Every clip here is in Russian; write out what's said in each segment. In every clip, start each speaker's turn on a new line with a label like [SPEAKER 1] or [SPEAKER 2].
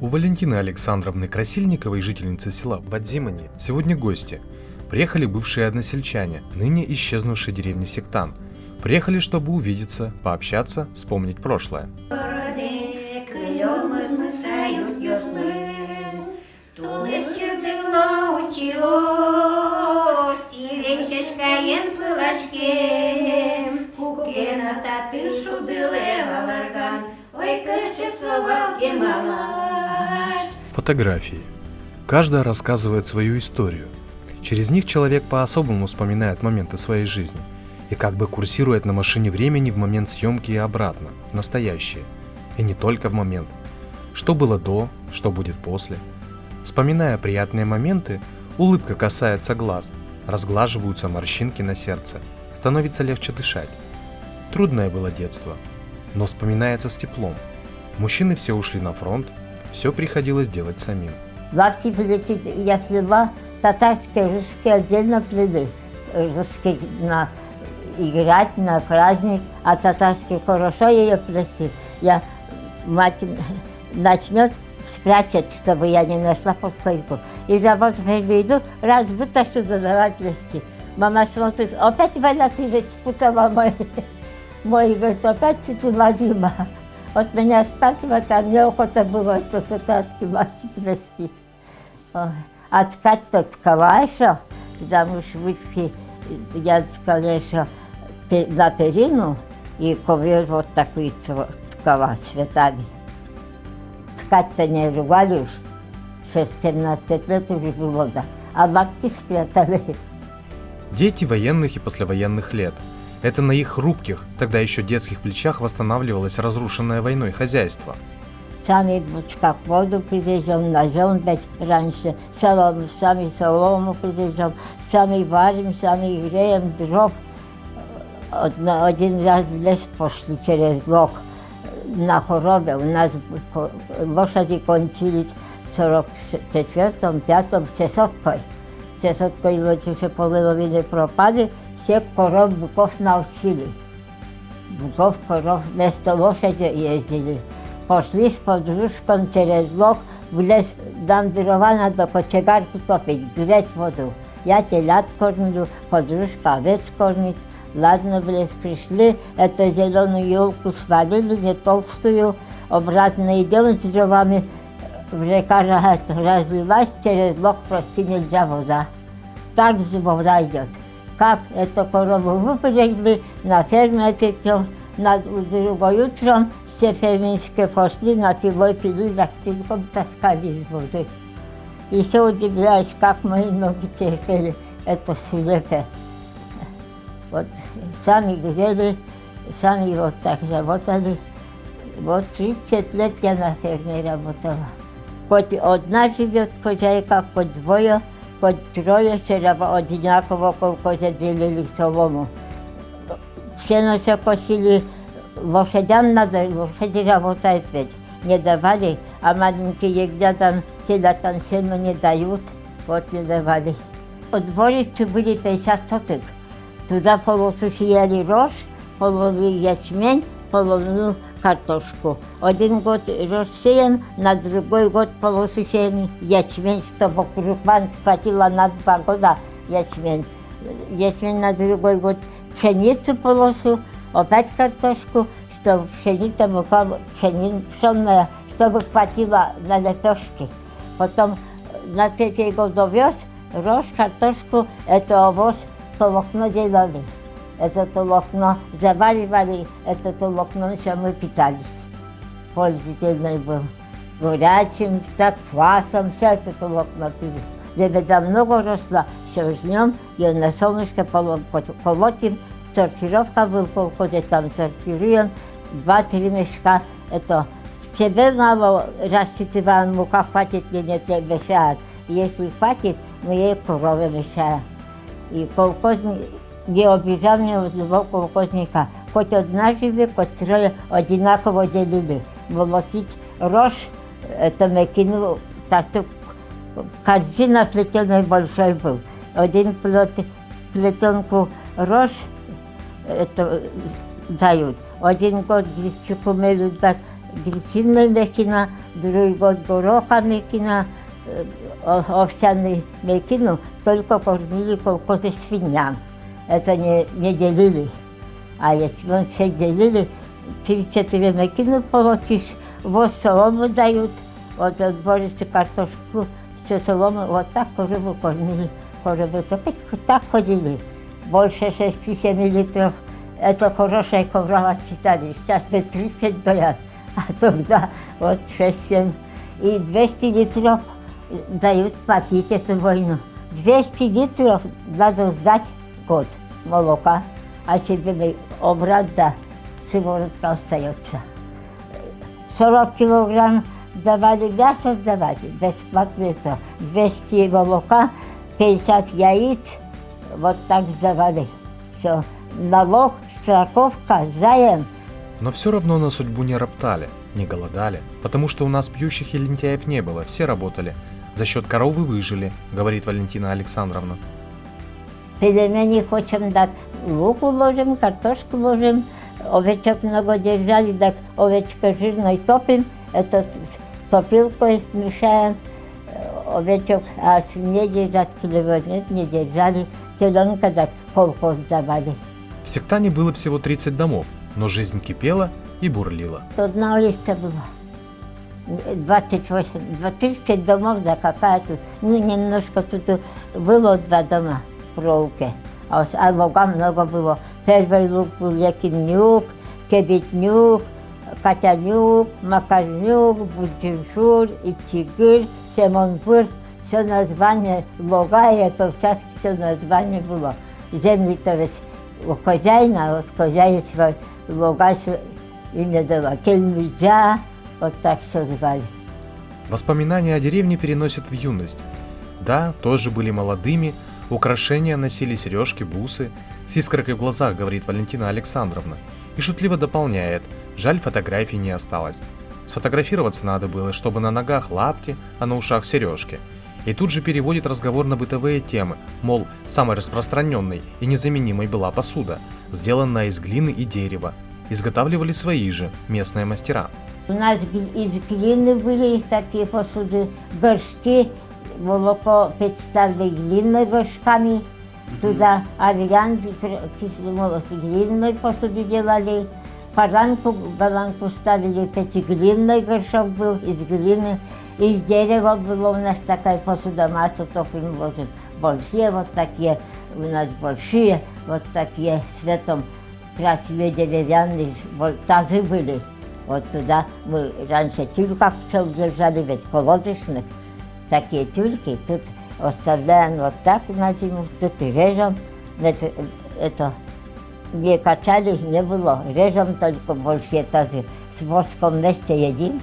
[SPEAKER 1] У Валентины Александровны Красильниковой, жительницы села Вадзимани, сегодня гости. Приехали бывшие односельчане, ныне исчезнувшей деревни Сектан. Приехали, чтобы увидеться, пообщаться, вспомнить прошлое. Фотографии. Каждая рассказывает свою историю. Через них человек по-особому вспоминает моменты своей жизни и как бы курсирует на машине времени в момент съемки и обратно, в настоящее. И не только в момент. Что было до, что будет после. Вспоминая приятные моменты, улыбка касается глаз, разглаживаются морщинки на сердце, становится легче дышать. Трудное было детство, но вспоминается с теплом. Мужчины все ушли на фронт, все приходилось делать самим.
[SPEAKER 2] Бабки плетут, я плела татарские, русские отдельно плели. Русские играть на праздник, а татарские хорошо ее плести. Мать начнет спрятать, чтобы я не нашла под койку. И работу иду, раз вытащу, давай плести. Мама смотрит, опять Валя, ты же спутала мой, говорит, опять ты Вадима. От меня спрашивают, а мне охота было, что татарские маски плести. А ткать-то ткала еще, потому что вышки, я ткала еще на перину, и ковер вот такой ткала цветами. Ткать-то не рвали уж, 16-17 лет уже было, да, а лапки спрятали.
[SPEAKER 1] Дети военных и послевоенных лет. Это на их хрупких, тогда еще детских плечах восстанавливалось разрушенное войной хозяйство.
[SPEAKER 2] Сами в бочках воду привезем, ножом бить раньше, сами солому привезем, сами варим, сами греем дров. Один раз в лес пошли через лог на хоробе. У нас лошади кончились в 44-м, 5-м сесоткой. Сесоткой лучше уже половины пропали. Все коров быков научили. Быков, коров вместо лошади ездили. Пошли с подружком через лог в лес, там дрова надо кочегарку топить, греть воду. Я телят кормлю, подружка овец кормит. Ладно, в лес пришли, эту зеленую елку свалили, не толстую, обратно идем с дровами. В река разлилась, через лог просто нельзя вода. Так же вода идет. Как эту корову выпрягли на ферме, на другое утро все фермерские пошли, на пилой пили, лактилком таскали из воды. Еще удивляюсь, как мои ноги терпели это слепе. Вот сами грели, сами вот так работали. Вот 30 лет я на ферме работала. Хоть одна живет хозяйка, хоть двое, хоть трое, все одинаково колхозе делили солому. Сено все косили, лошадям надо, лошади работают ведь, не давали, а маленькие ягнятам, телятам сено не дают, вот не давали. По дворице были 50 соток. Туда полосу сеяли рожь, половину ячмень, половину картошку. Один год рассеян, на другой год полосу сеяли ячмень, чтобы крупан хватило на 2 года ячмень. Ячмень на другой год пшеницу полосу, опять картошку, чтобы пшеница была пшенная, чтобы хватило на лепешки. Потом на 3-й год овес, рожь, картошку, это овощ, толокно делали. Это толокно заваривали, это толокно все мы питались. Пользительный был. Горячим, так, квасом, все это толокно пили. Лебеда много росла, все жнем, ее на солнышко колотим. Сортировка была в колхозе, там сортируем, 2-3 мешка. Это себе мало рассчитываем, мука хватит ли не мешает. Если хватит, мы ей коровы мешаем. И колхозник не обижал меня одного колхозника. Хоть одна живет, хоть трое одинаково делили. Молотить рожь, это мы кинул, так корзина плетеный большой был. Один плетенку рожь это дают. Один год гречку мели, так гречинной мекина, другой год гороха мекина, овсяный мекину, только кормили колхозы свиньям. Это не делили. А если он все делили, 3-4 мекины получишь, вот солому дают, вот отборите картошку, все солому, вот так корову кормили. Коровы так ходили, больше 6-7 литров. Это хорошая корова считали, сейчас 30 дают, а тогда вот 6-7. И 200 литров дают платить эту войну. 200 литров надо сдать год молока, а себе обрат, да, сыворотка остается. 40 килограмм давали мясо, давали, бесплатно это. 200 молока, 50 яиц, вот так сдавали. Все, налог, страховка, заем.
[SPEAKER 1] Но все равно на судьбу не роптали, не голодали, потому что у нас пьющих и лентяев не было, все работали. За счет коровы выжили, говорит Валентина Александровна.
[SPEAKER 2] Пельмени хотим, так лук ложим, картошку ложим, овечек много держали, так овечка жирной топим, это топилкой мешаем, овечек, а не держат хлеба, нет, не держали, теленка так колхоз давали.
[SPEAKER 1] В Сектане было всего 30 домов, но жизнь кипела и бурлила.
[SPEAKER 2] Одна улица была. 30 домов, да какая тут. Ну, немножко тут было 2 дома в проулке, а луга много было. Первый луг был Якимнюк, Кебитнюк, Катянюк, Макарнюк, Буджиншур, Ичигыр, Семонпур. Все название луга, и это участки, все название было. Земли-то ведь у хозяина, вот хозяин свой луга имя дала. Кельмиджа, вот так все звали.
[SPEAKER 1] Воспоминания о деревне переносят в юность. Да, тоже были молодыми, украшения носили сережки, бусы. С искоркой в глазах, говорит Валентина Александровна. И шутливо дополняет, жаль, фотографий не осталось. Сфотографироваться надо было, чтобы на ногах лапти, а на ушах сережки. И тут же переводит разговор на бытовые темы, мол, самой распространенной и незаменимой была посуда, сделанная из глины и дерева. Изготавливали свои же местные мастера.
[SPEAKER 2] У нас из глины были такие посуды, горшки, молоко представили глиной горшками, туда арианты, кислый глиной посуды делали, баланку ставили, глиной горшок был, из глины, из дерева было у нас такая посуда, массу топим ложим, большие вот такие, у нас большие, вот такие цветом красивые деревянные тазы были. Вот туда мы раньше тюльках пчел держали, ведь колодочных, такие тюльки, тут оставляем вот так на зиму, тут режем, это не качали, не было, режем только большие тазы, с воском вместе едим.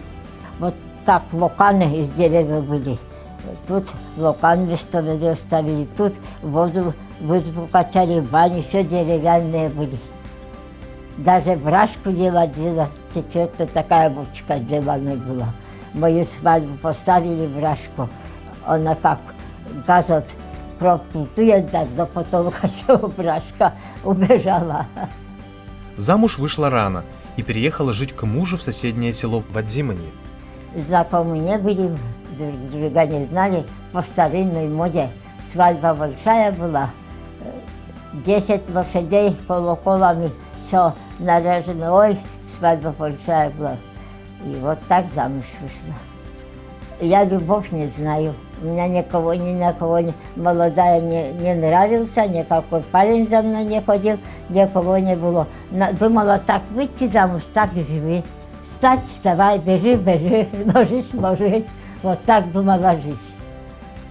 [SPEAKER 2] Вот так локаны из деревьев были, тут локан выставили, оставили, тут воду качали, в бане, все деревянные были. Даже брашку делать, четвертая такая бочка сделана была. Мою свадьбу поставили брашку. Она как газ от проплутует, так до потолка, все, брашка убежала.
[SPEAKER 1] Замуж вышла рано и переехала жить к мужу в соседнее село Вадзимани.
[SPEAKER 2] Знакомые не были, друг друга не знали, по старинной моде. Свадьба большая была, 10 лошадей колоколами, все наряжено, ой, свадьба большая была. И вот так замуж вышла. Я любовь не знаю. У меня никого, ни на кого молодая не нравился, никакой парень за мной не ходил, никого не было. Думала, так выйти замуж, так и живи. Встать, вставай, бежи, бежи, ложись. Вот так думала жить.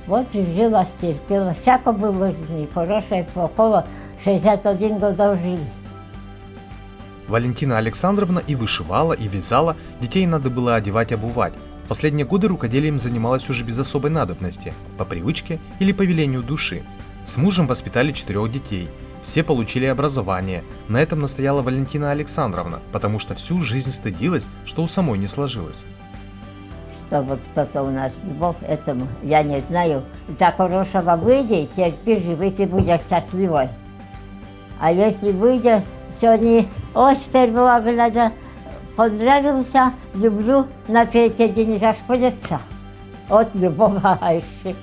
[SPEAKER 2] Вот и жила, стерпела. Всяко было в жизни, хорошее, плохого. 61 годов жили.
[SPEAKER 1] Валентина Александровна и вышивала, и вязала, детей надо было одевать, обувать. В последние годы рукоделием занималась уже без особой надобности, по привычке или по велению души. С мужем воспитали 4 детей. Все получили образование. На этом настояла Валентина Александровна, потому что всю жизнь стыдилась, что у самой не сложилось.
[SPEAKER 2] Чтобы кто-то у нас любовь этому, я не знаю. За хорошего выйди, терпи, живи, ты будешь счастливой. А если выйдешь, сегодня ось первого глядя Понравился, люблю, на третий день расходятся. От любого еще.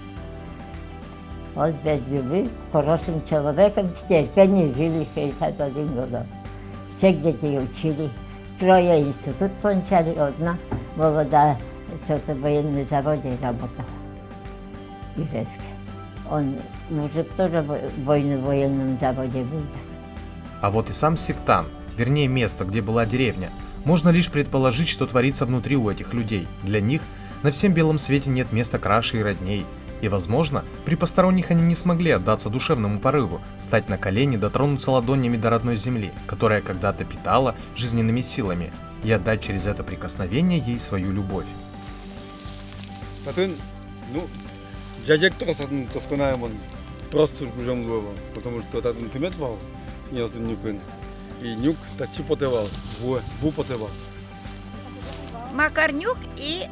[SPEAKER 2] Он без любви, хорошим человеком, с терпением жили 61 год. Всех детей учили. Трое институт кончали, одна молодая, что-то в военном заводе работала. Ижевске. Он, мужик тоже в военном заводе был.
[SPEAKER 1] А вот и сам сектан, вернее место, где была деревня, можно лишь предположить, что творится внутри у этих людей. Для них на всем белом свете нет места краше и родней. И, возможно, при посторонних они не смогли отдаться душевному порыву, встать на колени, дотронуться ладонями до родной земли, которая когда-то питала жизненными силами, и отдать через это прикосновение ей свою любовь.
[SPEAKER 3] Дядек тосканаем он просто жгужом лово, потому что этот интимет не один нюкин. И нюк тачи потевал, бу потевал.
[SPEAKER 4] Макарнюк и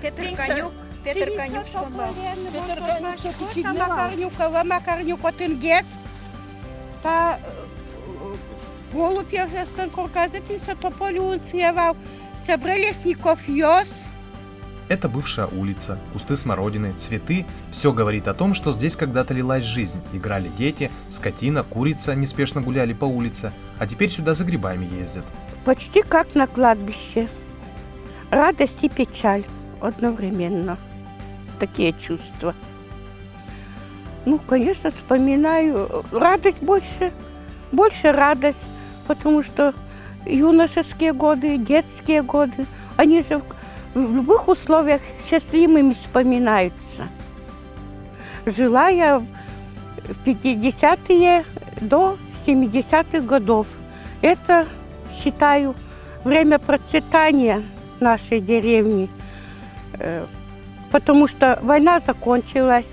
[SPEAKER 4] Петр Конюк. Петр Конюк спомбав.
[SPEAKER 5] Макарнюк один гет. Та голуб я вже станкорказитися, то полюн сєвав. Себрелесников йос.
[SPEAKER 1] Это бывшая улица, кусты смородины, цветы – все говорит о том, что здесь когда-то лилась жизнь, играли дети, скотина, курица неспешно гуляли по улице, а теперь сюда за грибами ездят.
[SPEAKER 5] Почти как на кладбище. Радость и печаль одновременно. Такие чувства. Ну, конечно, вспоминаю радость больше. Больше радость, потому что юношеские годы, детские годы, они же в любых условиях счастливыми вспоминаются. Жила я в 50-е до 70-х годов. Это, считаю, время процветания нашей деревни, потому что война закончилась.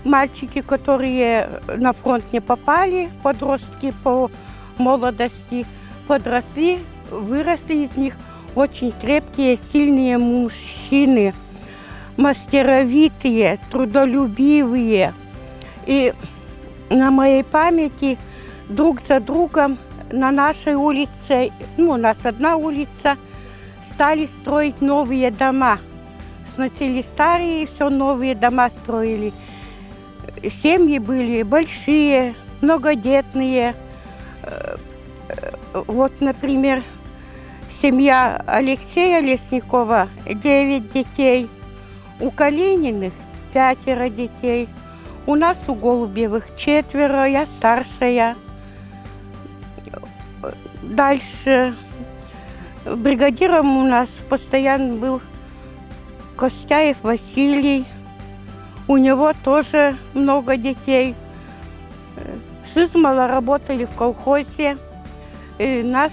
[SPEAKER 5] Мальчики, которые на фронт не попали, подростки по молодости, подросли, выросли из них очень крепкие, сильные мужчины, мастеровитые, трудолюбивые. И на моей памяти друг за другом на нашей улице, у нас одна улица, стали строить новые дома. Сначала старые, все новые дома строили. Семьи были большие, многодетные. Вот, например, семья Алексея Лесникова 9 детей, у Калининых 5 детей, у нас у Голубевых 4, я старшая. Дальше бригадиром у нас постоянно был Костяев Василий, у него тоже много детей. Сызмала работали в колхозе, и нас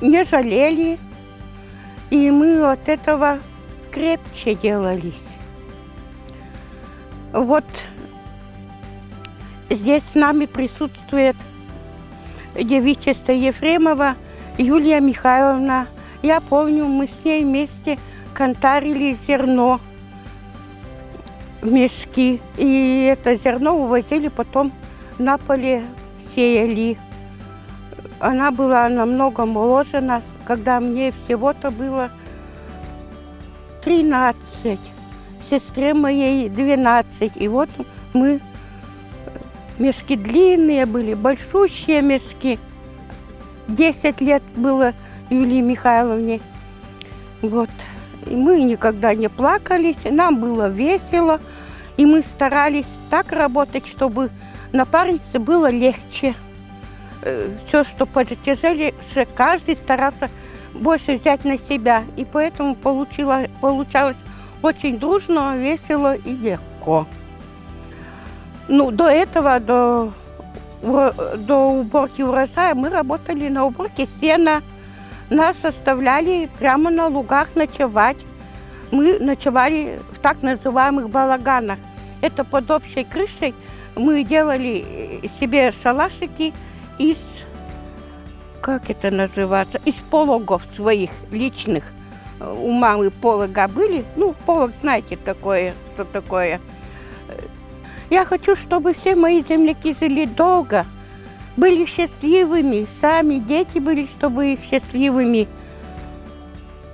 [SPEAKER 5] не жалели, и мы от этого крепче делались. Вот здесь с нами присутствует девичество Ефремова Юлия Михайловна. Я помню, мы с ней вместе кантарили зерно в мешки, и это зерно увозили, потом на поле сеяли. Она была намного моложе нас, когда мне всего-то было 13, сестре моей 12. И вот мы, мешки длинные были, большущие мешки. 10 лет было Юлии Михайловне. Вот. И мы никогда не плакались, нам было весело, и мы старались так работать, чтобы напарнице было легче. Все, что потяжелее, каждый старался больше взять на себя. И поэтому получалось очень дружно, весело и легко. Ну, до этого, до уборки урожая, мы работали на уборке сена. Нас оставляли прямо на лугах ночевать. Мы ночевали в так называемых балаганах. Это под общей крышей мы делали себе шалашики из, как это называется, из пологов своих личных. У мамы полога были, полог, знаете, такое, что такое. Я хочу, чтобы все мои земляки жили долго, были счастливыми, сами дети были, чтобы их счастливыми.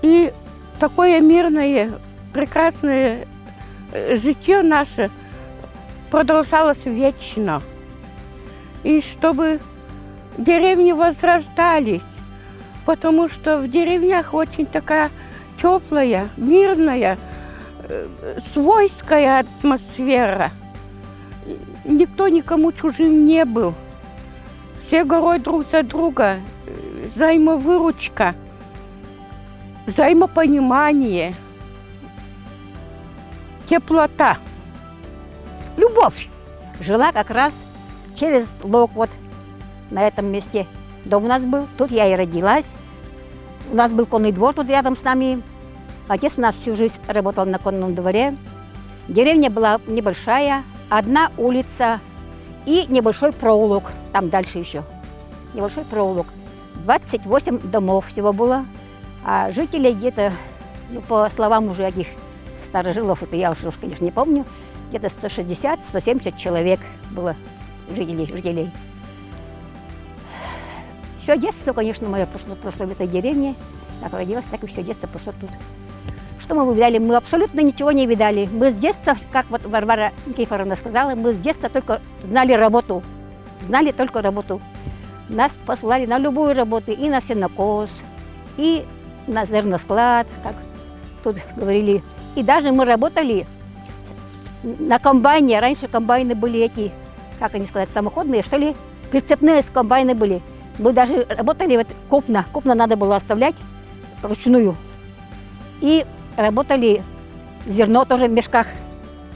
[SPEAKER 5] И такое мирное, прекрасное житие наше продолжалось вечно. И чтобы деревни возрождались, потому что в деревнях очень такая теплая, мирная, свойская атмосфера. Никто никому чужим не был. Все горой друг за друга, взаимовыручка, взаимопонимание, теплота.
[SPEAKER 6] Любовь жила как раз через лог, вот на этом месте. Дом у нас был, тут я и родилась. У нас был конный двор тут рядом с нами. Отец у нас всю жизнь работал на конном дворе. Деревня была небольшая, одна улица и небольшой проулок. Там дальше еще небольшой проулок. 28 домов всего было. А жителей где-то, ну, по словам уже этих старожилов, это я уже, конечно, не помню, где-то 160-170 человек было жителей. Все детство, конечно, мое прошло в этой деревне. Как родилась, так и все детство прошло тут. Что мы видали? Мы абсолютно ничего не видали. Мы с детства, как вот Варвара Никифоровна сказала, мы с детства только знали работу. Знали только работу. Нас посылали на любую работу, и на сенокос, и на зерносклад, как тут говорили. И даже мы работали на комбайне. Раньше комбайны были эти, как они сказать, самоходные, что ли, прицепные комбайны были. Мы даже работали вот копна. Копна надо было оставлять вручную. И работали зерно тоже в мешках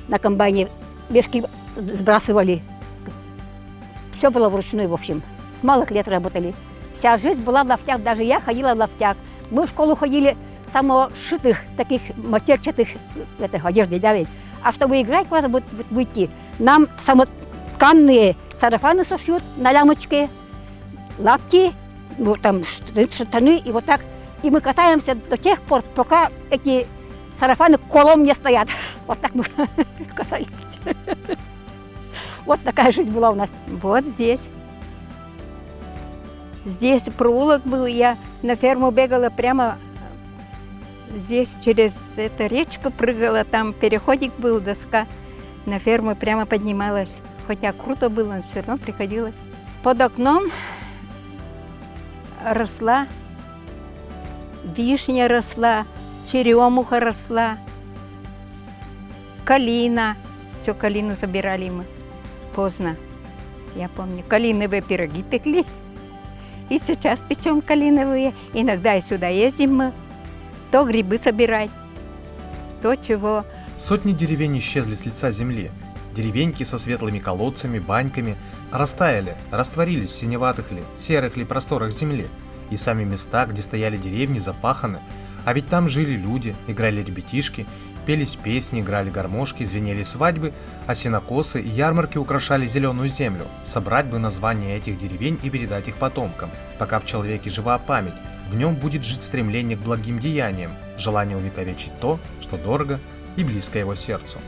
[SPEAKER 6] на комбайне. Мешки сбрасывали. Все было вручную, в общем. С малых лет работали. Вся жизнь была в лафтях. Даже я ходила в лафтях. Мы в школу ходили самошитых, таких матерчатых одежды, да ведь. А чтобы играть куда-то выйти, нам самотканные сарафаны сушьют на лямочке, лапти, ну, там штаны и вот так. И мы катаемся до тех пор, пока эти сарафаны колом не стоят. Вот так мы катались. Вот такая жизнь была у нас.
[SPEAKER 7] Вот здесь. Здесь проулок был, я на ферму бегала прямо здесь, через эту речку прыгала, там переходик был, доска. На ферму прямо поднималась. Хотя круто было, но все равно приходилось. Под окном росла вишня, росла, черемуха росла, калина. Все, калину забирали мы поздно. Я помню, калиновые пироги пекли. И сейчас печем калиновые. Иногда и сюда ездим мы. То грибы собирать, то чего.
[SPEAKER 1] Сотни деревень исчезли с лица земли. Деревеньки со светлыми колодцами, баньками растаяли, растворились в синеватых ли, серых ли просторах земли. И сами места, где стояли деревни, запаханы. А ведь там жили люди, играли ребятишки, пелись песни, играли гармошки, звенели свадьбы, а сенокосы и ярмарки украшали зеленую землю. Собрать бы названия этих деревень и передать их потомкам. Пока в человеке жива память, в нем будет жить стремление к благим деяниям, желание увековечить то, что дорого и близко его сердцу.